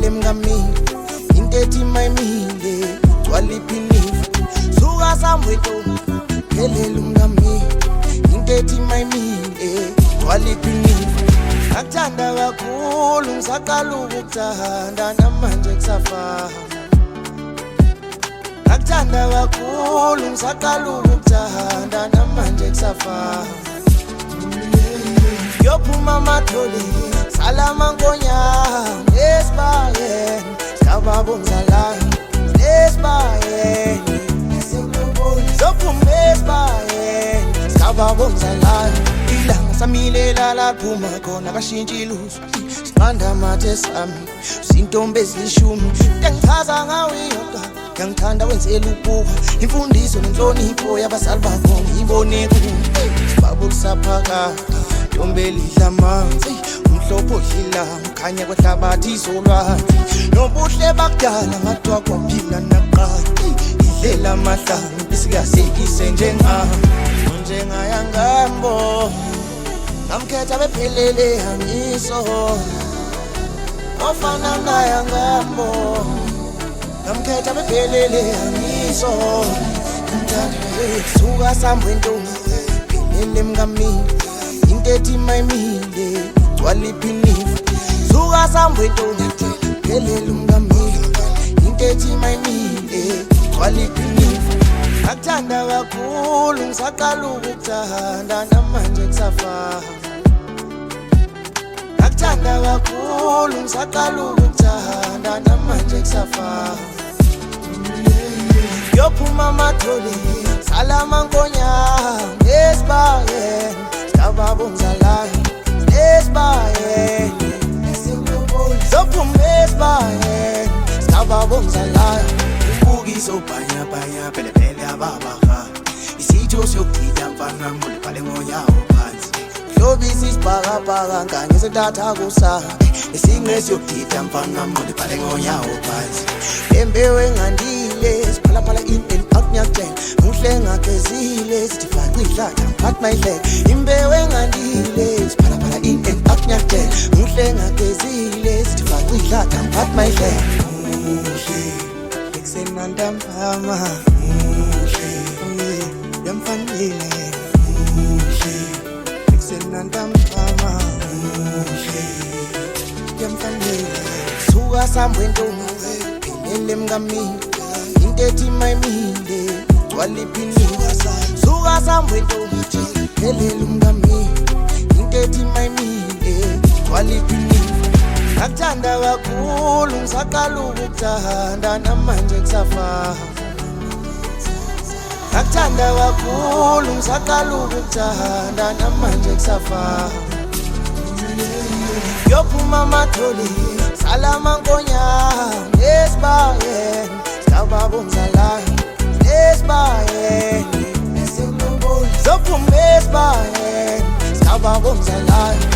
phelele mngamile into ethi mayimile waliphinile suka sambweto phelele mngamile into ethi mayimile waliphinile akuthanda kakhulu ngisaqala ukukuthanda namanje kusafana akuthanda kakhulu ngisaqala ukukuthanda namanje kusafana yophuma amathole salama nkonyana esibayeni sababongzalana esibayeni yophuma esibayeni sababongzalana ilanga samilela laphuma khona kashintsha iluso siqanda amathe sami zintombi ezilishumi engichaza ngawe yodwa ngangithanda wenzela ukubuka imfundiso nenhlonipho yabasali bakho ngiyibone kuwe babulisaphaka ntombeli dlamanzi umhlopho odlila mkhanya kwehlabathi izolwazi nobuhle bakudala ngathiwa kwaphila naqala idlela amahlangu bisikasekise njengaya ngambo ngamkhetha bephelele hangiso ofana ngaya ngambo ngamkhetha bephelele hangiso suka sambwentonga phelele mngamile into ethi mayimile waliphinile suka sambwentonga phelele mngamile into ethi mayimile waliphinile akuthanda kakhulu ngisaqala ukukuthanda namanje kusafana akuthanda kakhulu ngisaqala ukukuthanda namanje kusafana yophuma amathole salama nkonyana esibayeni sababongzalana esibayeni yophuma esibayeni sababongzalana ubukiso bhanyabhanya phelepele ababaha isitho siyokudida mfana ngolibhale ngoyawo phansi hlobisa isibhakabhaka nkanye sedatha kusana isinqe siyokudida mfana ngolibhale ngoyawo phansi embewe ngandile siphalaphala in and out nyakutshela muhle ngagezile sithi faqa ihlathi ngiphathi mayihleka imbewe ngandile siphalaphala in and out nyakutshela muhle ngagezile sithi faqa ihlathi ngiphathi mayihleka senandambama muhle yamfanele muhle senandambama muhle yamfanele suka sambwentonga phelele mngamile into ethi mayimile waliphinile suka sambwentonga phelele mngamile into ethi mayimile waliphinile akuthanda kakhulu ngisaqala ukukuthanda namanje kusafana akuthanda kakhulu ngisaqala ukukuthanda namanje kusafana yophuma amathole salama nkonyana esibayeni sababongzalana esibayeni yophuma esibayeni sababongzalana